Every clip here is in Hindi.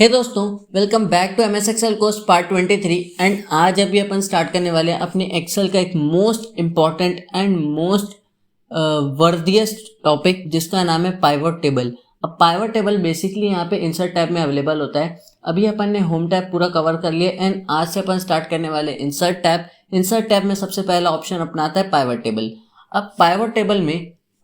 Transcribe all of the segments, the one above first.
हे दोस्तों, welcome back to MS Excel course part 23 and आज अभी अपन स्टार्ट करने वाले हैं अपने एक्सेल का एक most important and most worthiest topic जिसका नाम है पाइवट टेबल। अब पाइवट टेबल बेसिकली यहाँ पे इंसर्ट टैब में अवेलेबल होता है। अभी अपन ने होम टैब पूरा कवर कर लिया एंड आज से अपन स्टार्ट करने वाले इंसर्ट टैब। इंसर्ट टैब में सबसे पहला ऑप्शन अपना आता है पाइवट टेबल। अब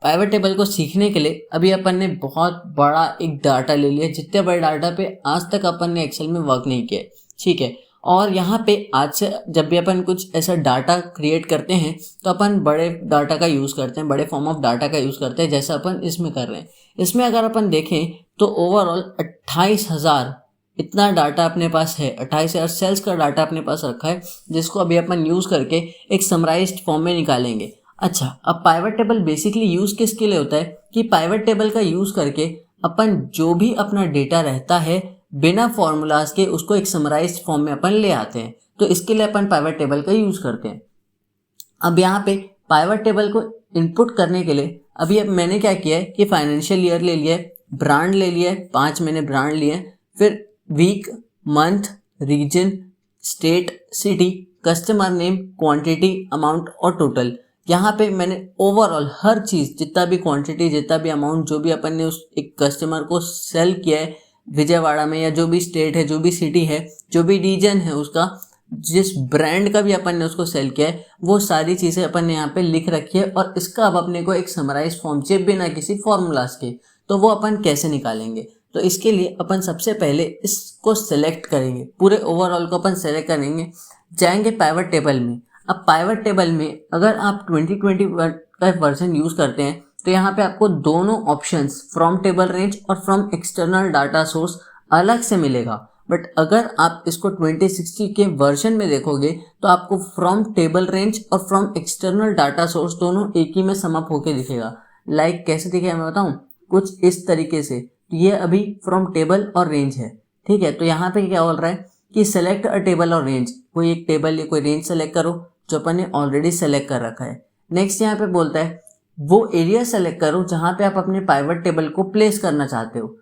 पाइवट टेबल को सीखने के लिए अभी अपन ने बहुत बड़ा एक डाटा ले लिया, जितने बड़े डाटा पे आज तक अपन ने एक्सेल में वर्क नहीं किया, ठीक है। और यहाँ पे आज से जब भी अपन कुछ ऐसा डाटा क्रिएट करते हैं तो अपन बड़े डाटा का यूज़ करते हैं, बड़े फॉर्म ऑफ डाटा का यूज़ करते हैं, जैसा अपन इसमें कर रहे हैं। इसमें अगर अपन देखें तो ओवरऑल 28,000 इतना डाटा अपने पास है, 28,000 सेल्स का डाटा अपने पास रखा है, जिसको अभी अपन यूज़ करके एक समराइज्ड फॉर्म में निकालेंगे। अच्छा, अब पाइवट टेबल बेसिकली यूज़ किसके लिए होता है कि पाइवट टेबल का यूज़ करके अपन जो भी अपना डेटा रहता है बिना फॉर्मूलाज के उसको एक समराइज्ड फॉर्म में अपन ले आते हैं। तो इसके लिए अपन पाइवट टेबल का यूज़ करते हैं। अब यहाँ पे पाइवट टेबल को इनपुट करने के लिए अभी अब मैंने क्या किया है कि फाइनेंशियल ईयर ले लिया है, ब्रांड ले लिया है, 5 मैंने ब्रांड लिए, फिर week, month, region, state, city, customer name, quantity, amount और टोटल। यहाँ पे मैंने ओवरऑल हर चीज़, जितना भी क्वांटिटी, जितना भी अमाउंट, जो भी अपन ने उस एक कस्टमर को सेल किया है विजयवाड़ा में, या जो भी स्टेट है, जो भी सिटी है, जो भी रीजन है, उसका जिस ब्रांड का भी अपन ने उसको सेल किया है, वो सारी चीज़ें अपन ने यहाँ पे लिख रखी है। और इसका अब अपने को एक समराइज फॉर्म चाहिए बिना किसी फॉर्मूलाज के। तो वो अपन कैसे निकालेंगे? तो इसके लिए अपन सबसे पहले इसको सेलेक्ट करेंगे, पूरे ओवरऑल को अपन सेलेक्ट करेंगे, जाएंगे पाइवट टेबल में। अब पाइवट टेबल में अगर आप 2021 का वर्जन यूज़ करते हैं तो यहाँ पे आपको दोनों ऑप्शंस फ्रॉम टेबल रेंज और फ्रॉम एक्सटर्नल डाटा सोर्स अलग से मिलेगा। बट अगर आप इसको 2060 के वर्जन में देखोगे तो आपको फ्रॉम टेबल रेंज और फ्रॉम एक्सटर्नल डाटा सोर्स दोनों एक ही में समअप होके दिखेगा। लाइक कैसे दिखेगा मैं बताऊँ, कुछ इस तरीके से। ये अभी फ्रॉम टेबल और रेंज है, ठीक है। तो यहाँ पे क्या बोल रहा है कि सेलेक्ट अ टेबल और रेंज, कोई एक टेबल या कोई रेंज सेलेक्ट करो जो अपन ने ऑलरेडी सेलेक्ट कर रखा है। नेक्स्ट यहाँ पे बोलता है वो एरिया सेलेक्ट करो जहाँ पे आप अपने पाइवट टेबल को प्लेस करना चाहते हो,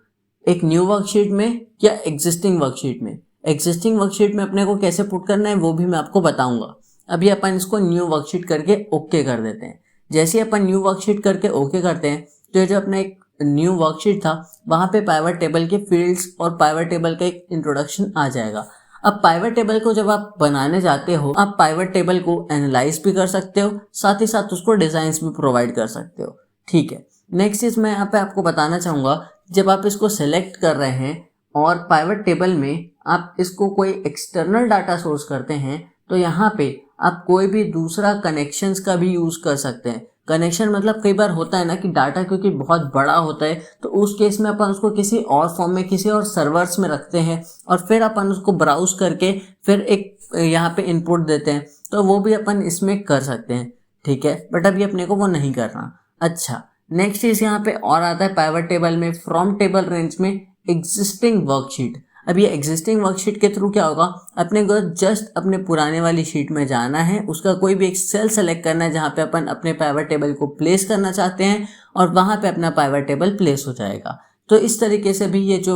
एक न्यू वर्कशीट में या एग्जिस्टिंग वर्कशीट में। एग्जिस्टिंग वर्कशीट में अपने को कैसे पुट करना है वो भी मैं आपको बताऊंगा। अभी अपन इसको न्यू वर्कशीट करके ओके कर देते हैं। जैसे अपन न्यू वर्कशीट करके ओके करते हैं तो ये जो अपना एक न्यू वर्कशीट था वहाँ पे पाइवट टेबल के फील्ड्स और पाइवट टेबल का एक इंट्रोडक्शन आ जाएगा। अब पाइवट टेबल को जब आप बनाने जाते हो, आप पाइवट टेबल को एनालाइज भी कर सकते हो, साथ ही साथ उसको डिजाइन्स भी प्रोवाइड कर सकते हो, ठीक है। नेक्स्ट चीज मैं यहाँ पे आपको बताना चाहूँगा, जब आप इसको सेलेक्ट कर रहे हैं और पाइवट टेबल में आप इसको कोई एक्सटर्नल डाटा सोर्स करते हैं तो यहाँ पे आप कोई भी दूसरा कनेक्शंस का भी यूज़ कर सकते हैं। कनेक्शन मतलब कई बार होता है ना कि डाटा क्योंकि बहुत बड़ा होता है तो उस केस में अपन उसको किसी और फॉर्म में, किसी और सर्वर्स में रखते हैं और फिर अपन उसको ब्राउज करके फिर एक यहाँ पे इनपुट देते हैं, तो वो भी अपन इसमें कर सकते हैं, ठीक है। बट अभी अपने को वो नहीं करना। अच्छा, नेक्स्ट चीज़ यहाँ पे और आता है पाइवट टेबल में फ्रॉम टेबल रेंज में एग्जिस्टिंग वर्कशीट। अब ये एग्जिस्टिंग वर्कशीट के थ्रू क्या होगा, अपने को जस्ट अपने पुराने वाली शीट में जाना है, उसका कोई भी एक सेल सेलेक्ट करना है जहाँ पे अपन अपने पाइवट टेबल को प्लेस करना चाहते हैं और वहाँ पे अपना पाइवट टेबल प्लेस हो जाएगा। तो इस तरीके से भी ये जो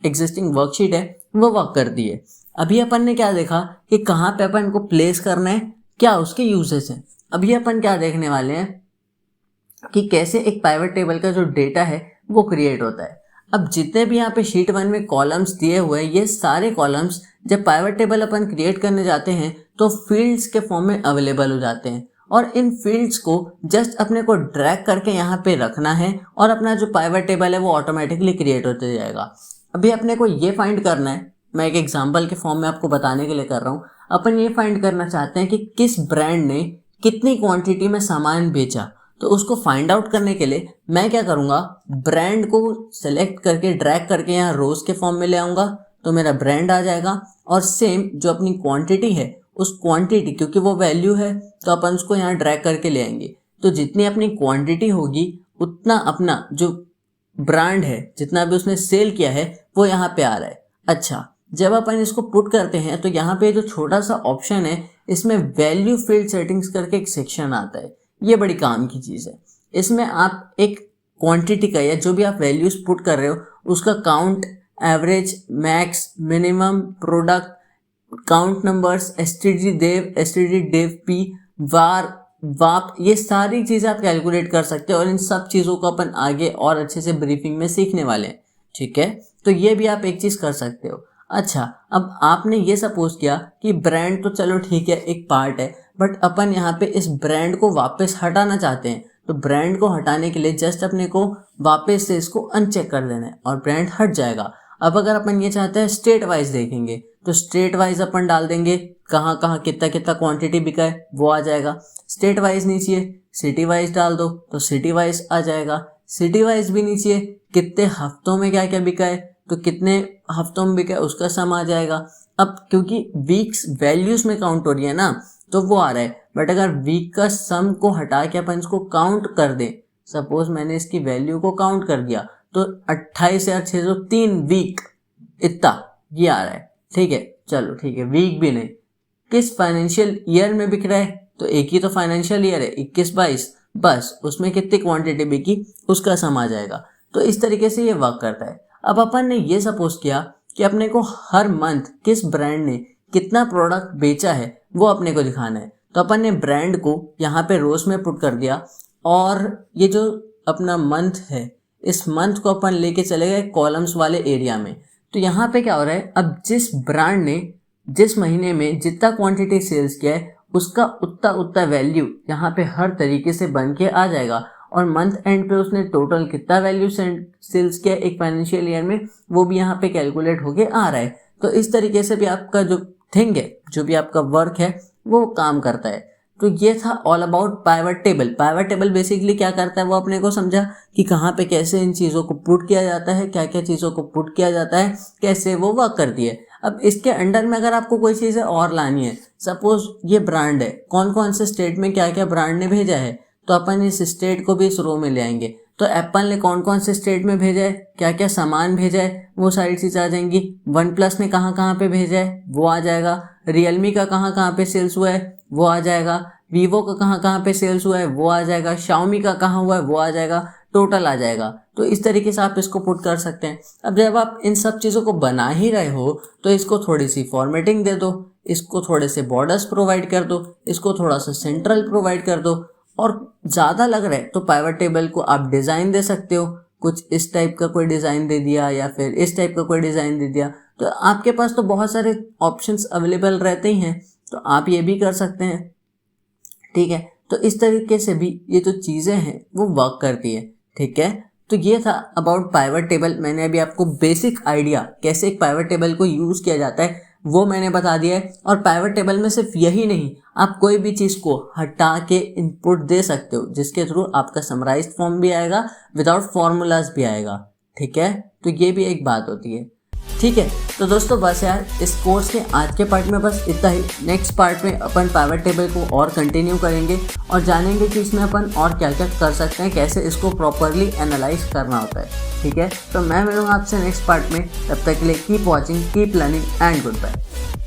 एग्जिस्टिंग वर्कशीट है वो वर्क करती है। अभी अपन ने क्या देखा कि कहाँ पे अपन को प्लेस करना है, क्या उसके यूजेस हैं। अभी अपन क्या देखने वाले हैं कि कैसे एक पाइवट टेबल का जो डेटा है वो क्रिएट होता है। अब जितने भी यहाँ पे शीट 1 में कॉलम्स दिए हुए हैं, ये सारे कॉलम्स जब पाइवट टेबल अपन क्रिएट करने जाते हैं तो फील्ड्स के फॉर्म में अवेलेबल हो जाते हैं और इन फील्ड्स को जस्ट अपने को ड्रैग करके यहाँ पे रखना है और अपना जो पाइवट टेबल है वो ऑटोमेटिकली क्रिएट होते जाएगा। अभी अपने को ये फाइंड करना है, मैं एक एग्जाम्पल के फॉर्म में आपको बताने के लिए कर रहा हूँ। अपन ये फाइंड करना चाहते हैं कि किस ब्रांड ने कितनी क्वान्टिटी में सामान बेचा। तो उसको फाइंड आउट करने के लिए मैं क्या करूँगा, ब्रांड को सेलेक्ट करके ड्रैग करके यहाँ रोज के फॉर्म में ले आऊँगा तो मेरा ब्रांड आ जाएगा। और सेम जो अपनी क्वांटिटी है उस क्वांटिटी, क्योंकि वो वैल्यू है तो अपन उसको यहाँ ड्रैग करके ले आएंगे। तो जितनी अपनी क्वांटिटी होगी उतना अपना जो ब्रांड है, जितना भी उसने सेल किया है वो यहाँ पे आ रहा है। अच्छा, जब अपन इसको पुट करते हैं तो यहाँ पे जो छोटा सा ऑप्शन है इसमें वैल्यू फील्ड सेटिंग्स करके एक सेक्शन आता है। ये बड़ी काम की चीज़ है। इसमें आप एक क्वांटिटी का या जो भी आप वैल्यूज पुट कर रहे हो उसका count average, max, minimum, product, count numbers, STD dev P, var, varp, ये सारी चीज़ें आप कैलकुलेट कर सकते हो और इन सब चीज़ों को अपन आगे और अच्छे से ब्रीफिंग में सीखने वाले हैं। ठीक है, तो ये भी आप एक चीज़ कर सकते हो। अच्छा, अब आपने ये सपोज किया कि ब्रांड तो चलो ठीक है एक पार्ट है, बट अपन यहाँ पे इस ब्रांड को वापस हटाना चाहते हैं। तो ब्रांड को हटाने के लिए जस्ट अपने को वापस से इसको अनचेक कर देना है और ब्रांड हट जाएगा। अब अगर अपन ये चाहते हैं स्टेट वाइज देखेंगे तो स्टेट वाइज अपन डाल देंगे कहाँ कहाँ कितना कितना क्वांटिटी बिका है वो आ जाएगा। स्टेट वाइज नहीं चाहिए, सिटी वाइज डाल दो तो सिटी वाइज आ जाएगा। सिटी वाइज भी नहीं चाहिए, कितने हफ्तों में क्या क्या बिका है तो कितने हफ्तों में बिका है उसका सम आ जाएगा। अब क्योंकि वीक्स वैल्यूज में काउंट हो रही है ना तो वो आ रहा है, बट अगर वीक का सम को हटा के अपन इसको काउंट कर दें, सपोज मैंने इसकी वैल्यू को काउंट कर दिया तो 28,603 वीक इतना ये आ रहा है। ठीक है, चलो ठीक है, वीक भी नहीं, किस फाइनेंशियल ईयर में बिक रहा है तो एक ही तो फाइनेंशियल ईयर है 21-22, बस उसमें कितनी क्वांटिटी बिकी उसका सम आ जाएगा। तो इस तरीके से ये वर्क करता है। अब अपन ने ये सपोज किया कि अपने को हर मंथ किस ब्रांड ने कितना प्रोडक्ट बेचा है वो अपने को दिखाना है। तो अपन ने ब्रांड को यहाँ पे रोज में पुट कर दिया और ये जो अपना मंथ है इस मंथ को अपन लेके चले गए कॉलम्स वाले एरिया में। तो यहाँ पे क्या हो रहा है, अब जिस ब्रांड ने जिस महीने में जितना क्वांटिटी सेल्स किया है उसका उतना वैल्यू यहाँ पे हर तरीके से बन के आ जाएगा और मंथ एंड पे उसने टोटल कितना वैल्यू सेल्स किया एक फाइनेंशियल ईयर में वो भी यहाँ पे कैलकुलेट होके आ रहा है। तो इस तरीके से भी आपका जो थिंग है, जो भी आपका वर्क है वो काम करता है। तो ये था all about pivot table. Pivot table basically क्या करता है वो अपने को समझा कि कहाँ पे कैसे इन चीज़ों को पुट किया जाता है, क्या क्या चीज़ों को पुट किया जाता है, कैसे वो वर्क करती है। अब इसके अंडर में अगर आपको कोई चीज़ें और लानी है, सपोज ये ब्रांड है, कौन कौन से स्टेट में क्या क्या ब्रांड ने भेजा है तो अपन इस स्टेट को भी इस रो में ले आएंगे। तो एप्पल ने कौन कौन से स्टेट में भेजा है, क्या क्या सामान भेजा है वो सारी चीज़ें आ जाएंगी। वन प्लस ने कहाँ कहाँ पे भेजा है वो आ जाएगा। रियलमी का कहाँ कहाँ पे सेल्स हुआ है वो आ जाएगा। वीवो का कहाँ कहाँ पे सेल्स हुआ है वो आ जाएगा। शाओमी का कहाँ हुआ है वो आ जाएगा, टोटल आ जाएगा। तो इस तरीके से आप इसको पुट कर सकते हैं। अब जब आप इन सब चीज़ों को बना ही रहे हो तो इसको थोड़ी सी फॉर्मेटिंग दे दो, इसको थोड़े से बॉर्डर्स प्रोवाइड कर दो, इसको थोड़ा सा सेंट्रल प्रोवाइड कर दो और ज़्यादा लग रहा है तो पाइवट टेबल को आप डिज़ाइन दे सकते हो। कुछ इस टाइप का कोई डिज़ाइन दे दिया या फिर इस टाइप का कोई डिज़ाइन दे दिया, तो आपके पास तो बहुत सारे ऑप्शंस अवेलेबल रहते ही हैं, तो आप ये भी कर सकते हैं। ठीक है, तो इस तरीके से भी ये जो चीज़ें हैं वो वर्क करती है। ठीक है, तो ये था अबाउट पाइवट टेबल। मैंने अभी आपको बेसिक आइडिया कैसे एक पाइवट टेबल को यूज़ किया जाता है वो मैंने बता दिया है। और पाइवट टेबल में सिर्फ यही नहीं, आप कोई भी चीज़ को हटा के इनपुट दे सकते हो जिसके थ्रू आपका समराइज्ड फॉर्म भी आएगा, विदाउट फॉर्मूलाज भी आएगा। ठीक है, तो ये भी एक बात होती है। ठीक है, तो दोस्तों बस यार इस कोर्स के आज के पार्ट में बस इतना ही। नेक्स्ट पार्ट में अपन पाइवट टेबल को और कंटिन्यू करेंगे और जानेंगे कि इसमें अपन और क्या क्या कर सकते हैं, कैसे इसको प्रॉपरली एनालाइज करना होता है। ठीक है, तो मैं मिलूंगा आपसे नेक्स्ट पार्ट में। तब तक के लिए keep watching, keep learning and good bye.